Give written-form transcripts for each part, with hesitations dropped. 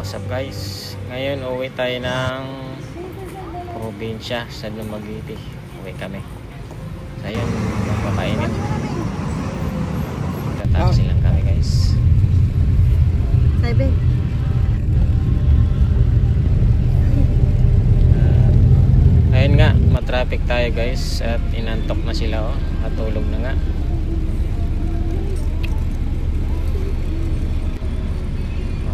What's up guys? Ngayon uwi tayo ng probinsya sa Dumaguete. Uwi kami. So ayun, magpapainit. Tataxi lang kami guys. 7. Ayun nga, matraffic tayo guys. At inantok na sila oh. Matulog na nga.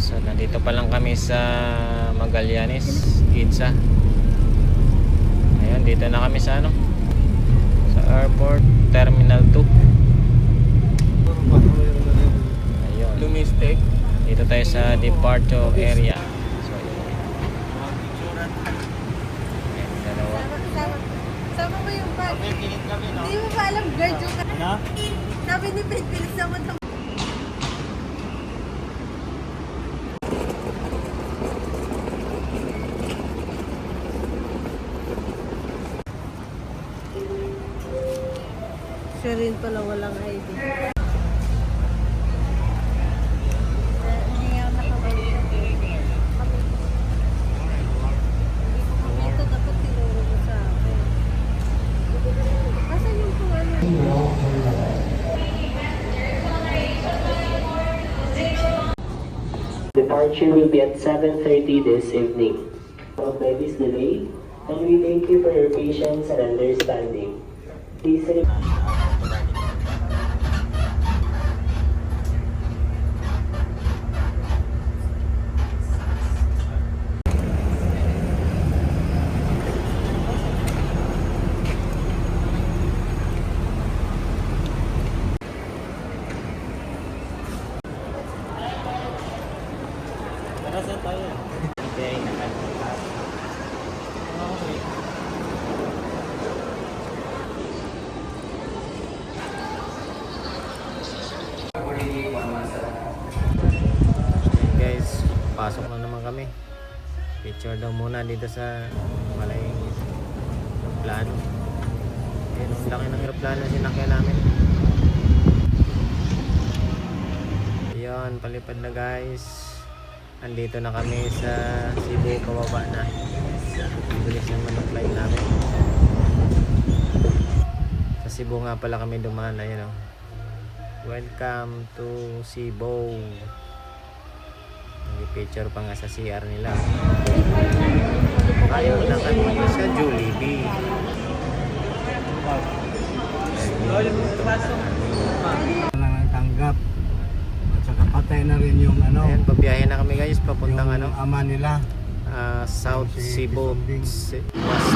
So nandito pa lang kami sa Magallanes, Ginza. Ayun, dito na kami sa ano? Sa Airport Terminal 2. Ayun. Lumistic. Dito tayo sa departure area. So ayun. Ayun, dalawa. Sama mo yung bag. Kami, no? Hindi mo ba alam, guard yung Ano? sabi ni Pete, bilis naman daw. Siya rin pala walang ID. Hindi nga nakabalik. Ito dapat tinuro mo sa akin. Asan yung kung ano? Departure will be at 7:30 this evening. By this delay, and we thank you for your patience and understanding. Please Saan tayo? Okay, nakalimutan. Guys, pasok na naman kami. Picture daw muna dito sa malayang aeroplano. Ayun, ang laki ng aeroplano sinakyan namin. Ayun, palipad na guys. Andito na kami sa Cebu, pababa na. Bilis naman ang flight namin. Sa Cebu nga pala kami dumaan. Ayun o. Welcome to Cebu. Nag-picture pa nga sa CR nila. Ayaw na kami sa Jollibee. Lang tanggap. At saka patay na rin yung ano. Ayan, pabiyahe na kami guys. Papuntang yung ano? ama nila. South Si Cebu. Kisunding. West.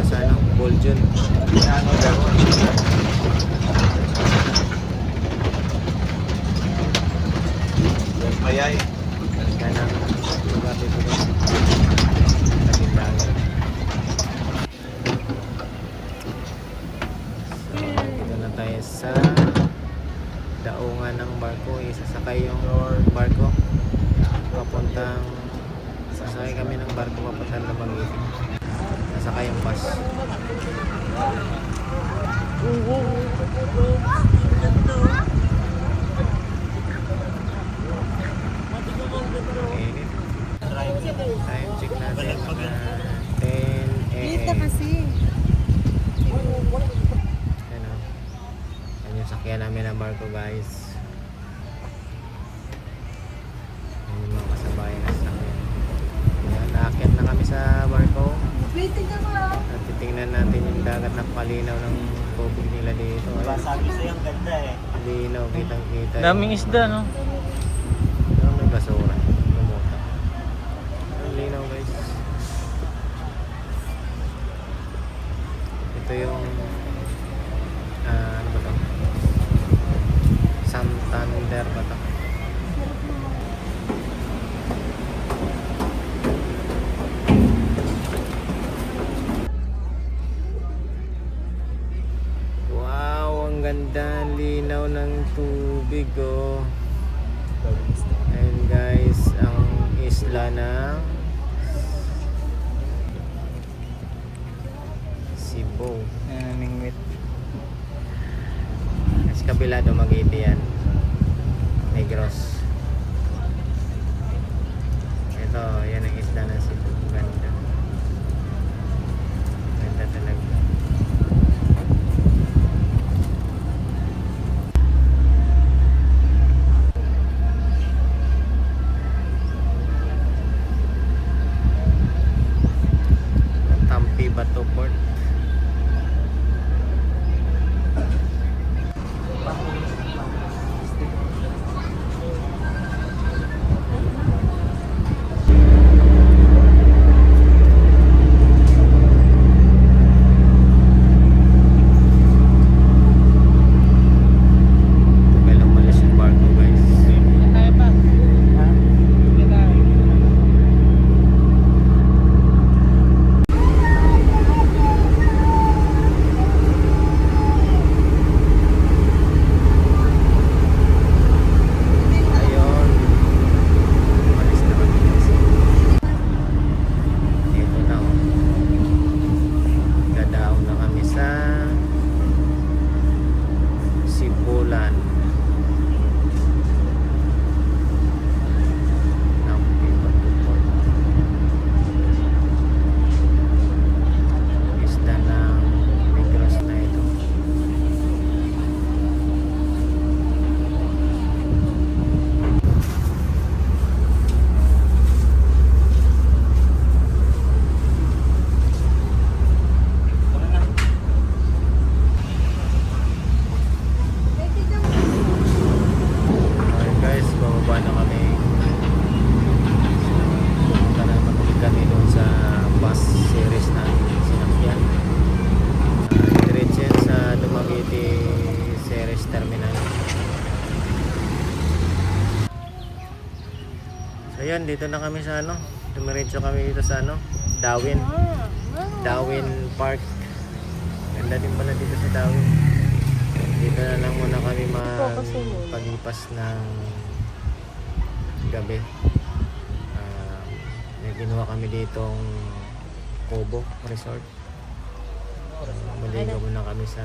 Sa ano? Boljon. Mayay. Kanang lugar dito guys. Tabing dagat. So, dito na tayo sa daungan ng barko. Isasakay yung barko. Papuntang sasakay kami ng barko papuntang Dumaguete. Sasakay yung bus. Init. Time check natin mga 10 Dito AM. kasi. Ano? Yan yung sakyan namin ng barko guys. Yan yung mga kasabayan na sakyan. Yan, naakyat na kami sa barko. Waiting ka mo. At titingnan natin yung dagat na palinaw ng tubig nila dito. Ayun, Sabi sa'yo ang ganda eh. linaw, kitang kita. Daming isda, no? Pero may basura. Lumuta. Ang linaw guys. Ito yung ano ba to? Santander ba to? Wow, ang ganda, linaw ng tubig oh. And guys, ang isla ng Cebu. Mingwit. Sa kabila Dumaguete yan. Negros. Ito, yan ang isla ng Cebu. Ganda. Ganda talaga. Tampi Bato Port. Tagal umalis yung barko guys. Tayo pa. Ha? Hindi tayo. Ayun. Umalis na kami guys. Ito na oh. Gadaon na kami sa Sibulan. Tampi Bato Port. Isla ng Negros na ito. Okay guys, bababa na kami. Pupunta na naman ulit kami doon sa bus series na sinakyan. Diretso yan sa Dumaguete Series Terminal. So yan, dito na kami sa ano. Dumiretso kami dito sa ano, Dawin. Dawin Park. Ganda din pala dito sa Dawin. Dito na lang muna kami paglipas ng gabi. May ginawa kami ditong Cobo Resort. Maligo muna kami sa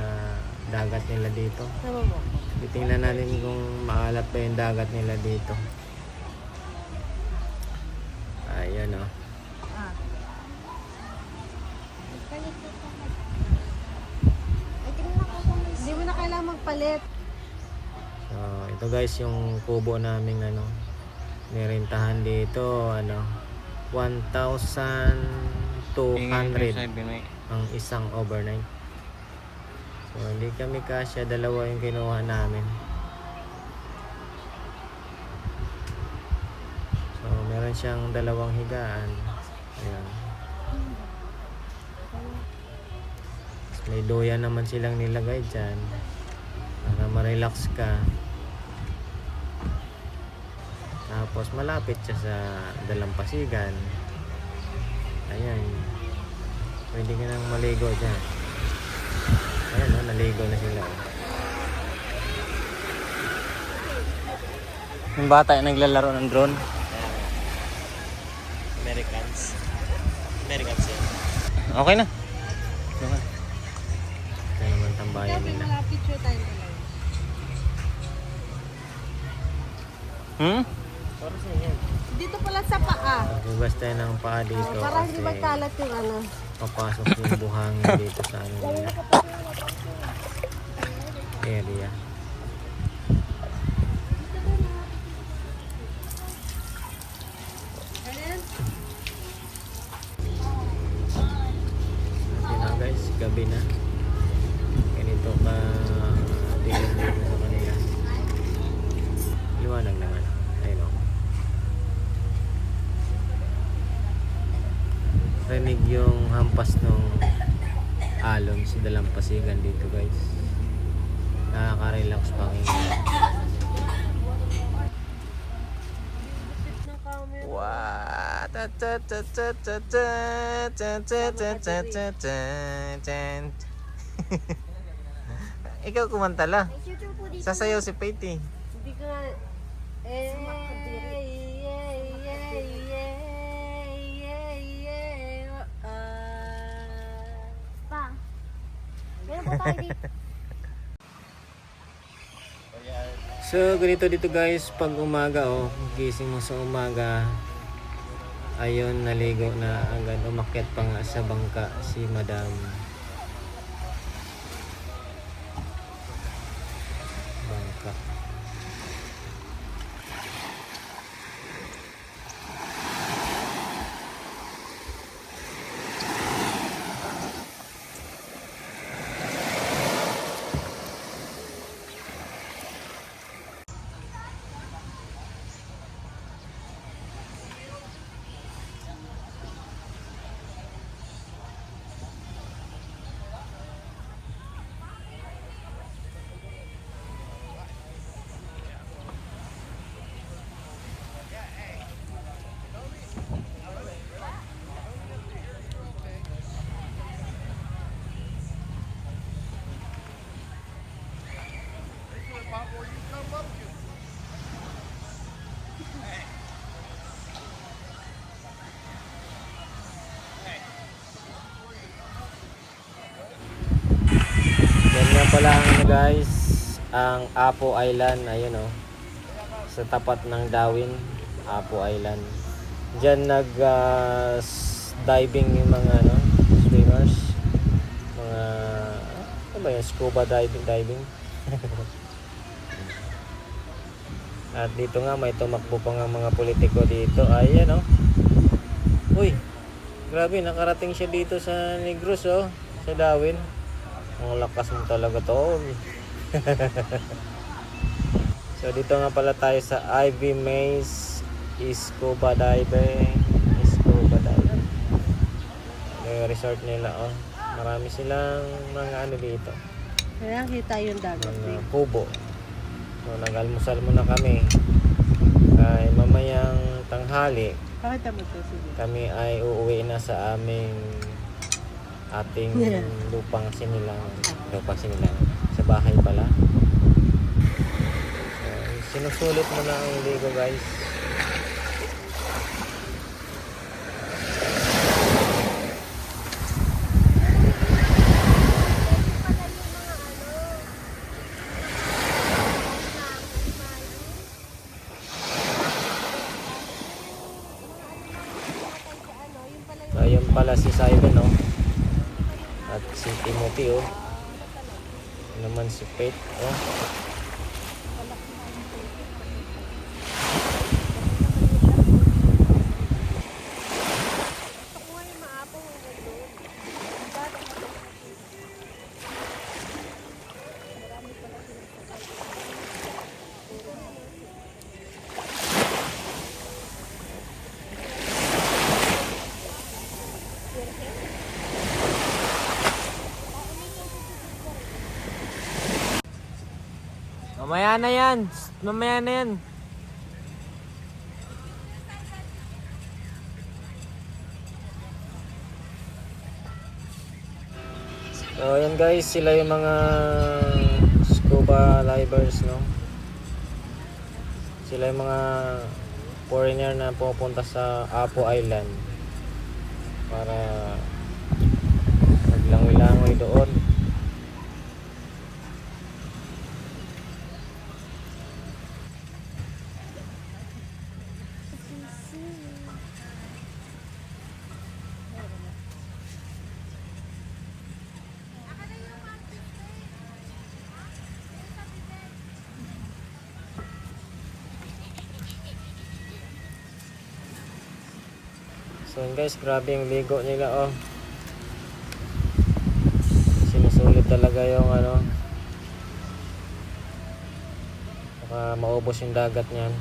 dagat nila dito. Sama mo. Titingnan natin kung maalat pa yung dagat nila dito. Ayan o. Ah. Hindi mo na kailangan magpalit. So, ito guys yung kubo naming ano, nirentahan dito ano, 1,200 ang isang overnight. So, hindi kami kasya, dalawa yung kinuha namin. So, meron siyang dalawang higaan. Ayan. May doyan naman silang nilagay dyan para ma-relax ka. Tapos malapit siya sa dalampasigan. Ayan. Pwede ka nang maligo dyan. Ayan o, naligo na sila. Yung bata yung naglalaro ng drone. Americans yan. Okay na. Ito naman tambayan Sabi nila. malapit siya tayo talaga. Dito pala sa paa. Magbas tayo ng paa dito Para hindi kasi magkalat yung ano. papasok yung buhangin dito sa ano nila. Area. Ayan. Kasi na guys, gabi na. Ganito ka dilim dito sa kanila. Liwanag naman. Ayun o. Rinig yung hampas ng alon sa dalampasigan dito guys. Nakaka-relax pakinggan. Wow! Ikaw kumantala. Sasayaw si Pete. Hindi ka nga. Eh, So ganito dito guys, pag umaga gising mo sa umaga, ayun, naligo na hanggang umakyat pa nga sa bangka si Madam. Bangka. Yan nga pala ang ano guys, ang Apo Island, ayun sa tapat ng Darwin, Apo Island. Diyan nag diving yung mga swimmers, mga ano ba yun, scuba diving. At dito nga may tumakbo pa nga mga politiko dito. Ayan uy, grabe, nakarating siya dito sa Negros sa Darwin. Ang lakas mo talaga tol. So dito nga pala tayo sa Ivy Maze Scuba Diving. Yung resort nila marami silang mga dito, Kaya kita yung dagat. mga kubo. So nag-almusal muna kami. Kaya mamayang tanghali Pakita mo to, sige. kami ay uuwi na sa aming ating lupang sinilang sa bahay pala. So, sinusulit mo na ang ligo guys. So, ayun pala si Simon at si Timothy Ano naman si Faith Mamaya na yan. So ayan guys, sila yung mga scuba divers Sila yung mga foreigner na pupunta sa Apo Island para maglangoy-langoy doon. So yun guys, grabe yung ligo nila sinusulit talaga yung baka maubos yung dagat niyan.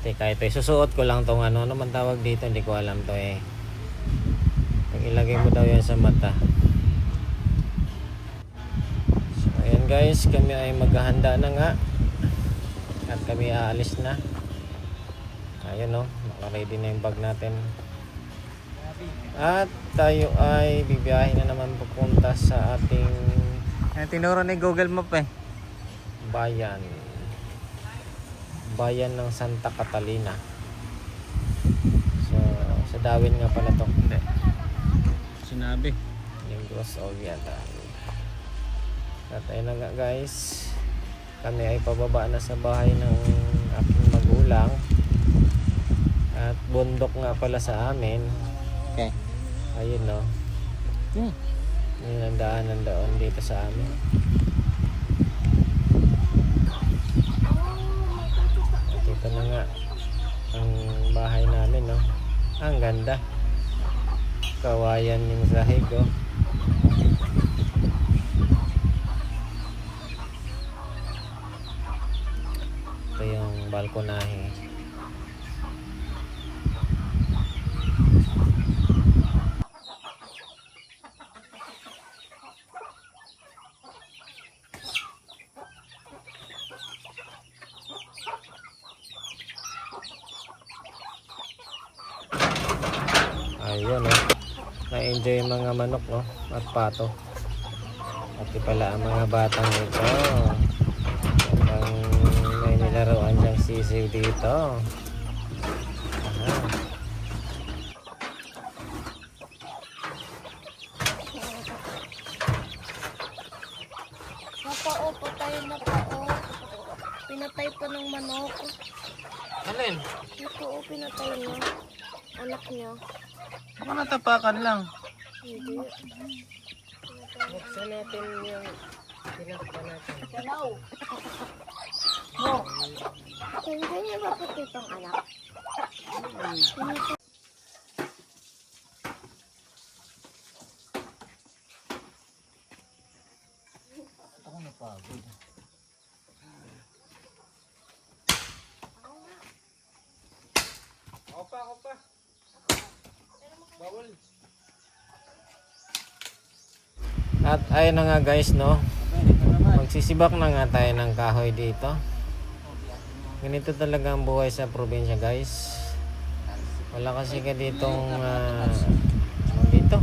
Teka, ito susuot ko lang tong ano man tawag dito, hindi ko alam to eh. Pag ilagay mo daw yan sa mata. So ayan guys, kami ay maghahanda na nga. At kami aalis na. Ayun no, naka-ready na yung bag natin. At tayo ay bibiyahin na naman papunta sa ating tinuro ni Google Map eh. Bayan ng Santa Catalina. So, sa Dawin nga pala to. Hindi. Sinabi. Negros Oriental. At ayun na nga guys. Kami ay pababa na sa bahay ng aking magulang. At bundok nga pala sa amin. Okay. Ayun no. Yun ang daanan doon dito sa amin. At ito na nga ang bahay namin no. Ang ganda. Kawayan yung sahig oh. Ito yung balkonahe. Ayun oh. Na-enjoy yung mga manok no at pato. Pati pala ang mga batang ito. Ang may nilaruan diyang sisiw dito. Aha. Napao po tayo napao. Pinatay pa ng manok. Alin? Napao, pinatay niya. Anak niya. Baka natapakan lang. Hindi. Buksan natin yung pinakpan natin. Hello. Mo. Hindi niya papatay pang anak. Ako napagod. Ako pa. Bawal. At ayun na nga guys no. Magsisibak na nga tayo ng kahoy dito. Ganito talaga ang buhay sa probinsya guys. Wala kasi ka ditong dito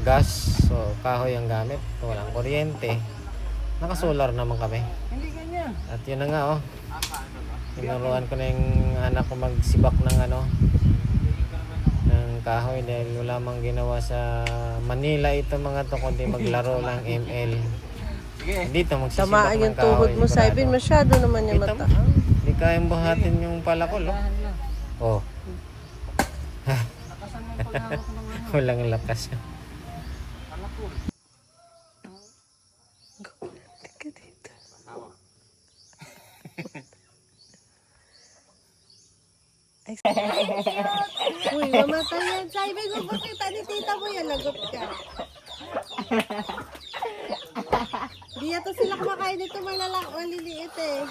gas. So kahoy ang gamit. Walang kuryente. Naka-solar naman kami. At yun na nga oh. Tinuruan ko na yung anak ko magsibak ng ng kahoy dahil wala mang ginawa sa Manila ito mga to kundi maglaro lang ML. Dito magsisibak Tamaan ng yung tuhod kahoy. mo, Saibin. Masyado naman yung Kita mata. mo, hindi kayang buhatin yung palakol oh. Walang lakas. Uy, mamatay yan. Saibin ko, pakita ni tita mo yan. Lagot ka. Di yata sila kumakain nito maliliit eh.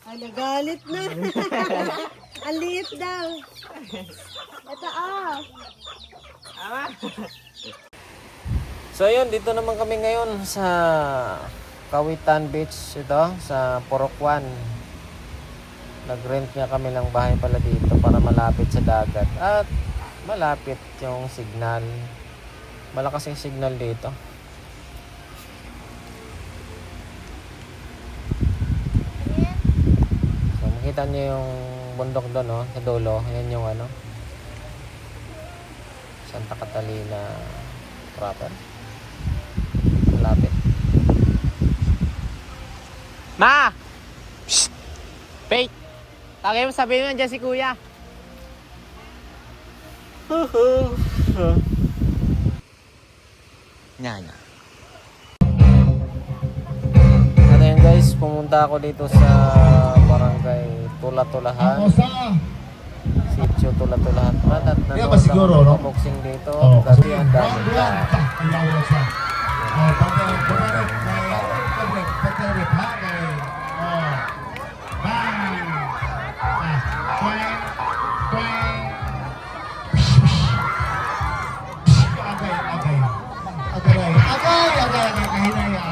Ay, nagalit na. Ang liit daw. Ito So yun, dito naman kami ngayon sa Kawitan Beach ito, sa Porokwan. Nag-rent nga kami ng bahay pala dito para malapit sa dagat at malapit yung signal. Malakas yung signal dito. So makita nyo yung bundok doon no, sa dulo. Yan yung Santa Catalina proper. Malapit. Ma! Psst! Wait! Tagay mo, sabihin mo nandiyan si kuya. Nyanya. At ayun guys, pumunta ako dito sa barangay Tula-Tulahan. Sitio Tula-Tulahan. At nanood siguro, ako no? boxing dito. Kasi ang dami ka.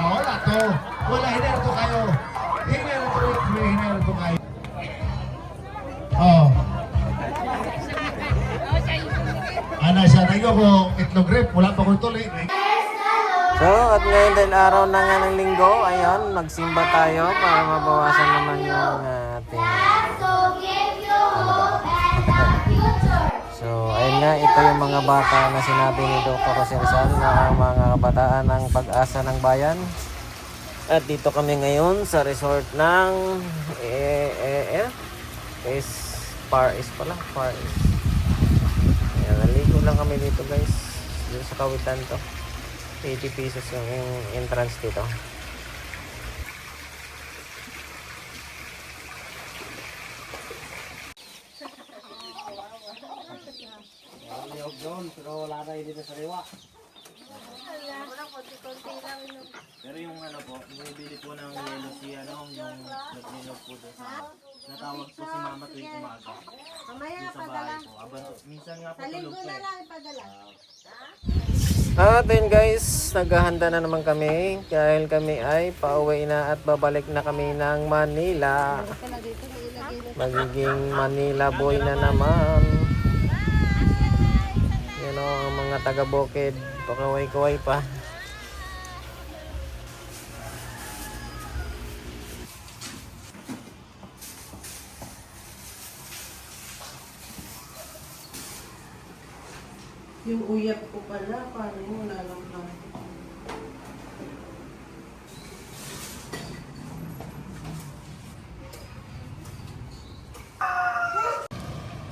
Wala to. Wala, hinerto kayo. Hinerto kayo. Oh. Ana siya, nagyo ko itlog rip. Wala pa ko tuloy. So, at ngayon din araw na nga ng linggo, ayun, magsimba tayo para mabawasan naman yung ating... So, ayun nga, ito yung mga bata na sinabi ni Dr. Jose Rizal na mga kabataan ng pag-asa ng bayan. At dito kami ngayon sa resort ng Far East pala, Far East. Ayan, naligo lang kami dito guys, dito sa Kawitan to. 80 pesos yung entrance dito. Liyog doon, pero wala tayo dito sa riwa. Pero yung ano po, bumibili po ng yelo si ano, yung naglilog po doon sa... Natawag po si mama tuwing umaga. Mamaya Doon sa bahay po. Minsan nga po Sa tulog linggo po na eh. lang ipadala. At ayun guys, naghahanda na naman kami dahil kami ay pauwi na at babalik na kami ng Manila. Kaya dito nailagay na. Magiging Manila boy na naman. Yan o, ang mga taga Bukid, pakaway-kaway pa. Yung uyap ko pala, paano mo nalaman?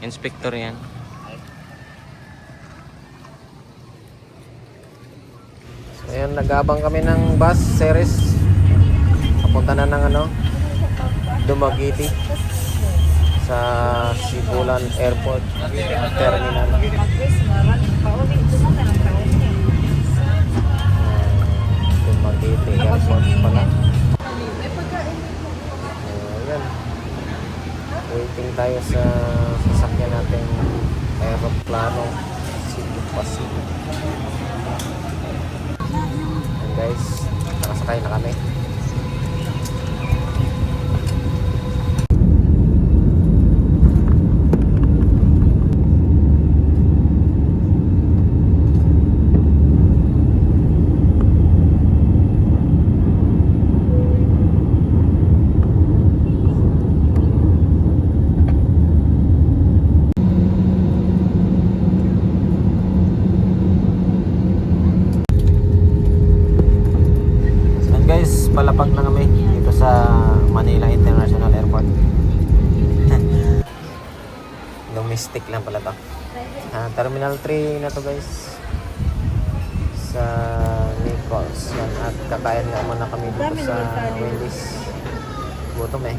Inspector yan. So ayan, nag-abang kami ng bus series. Papunta na ng ano, Dumaguete sa Sibulan Airport Terminal. Dumaguete Airport pala. Ayan. Waiting tayo sa sasakyan nating aeroplano Cebu Pacific. And guys, nakasakay na kami. Guys, palapag na kami dito sa Manila International Airport. Domestic lang pala to. Terminal 3 na to guys. Sa Nichols. Yan. At kakain nga muna kami dito sa Wendy's. Gutom eh.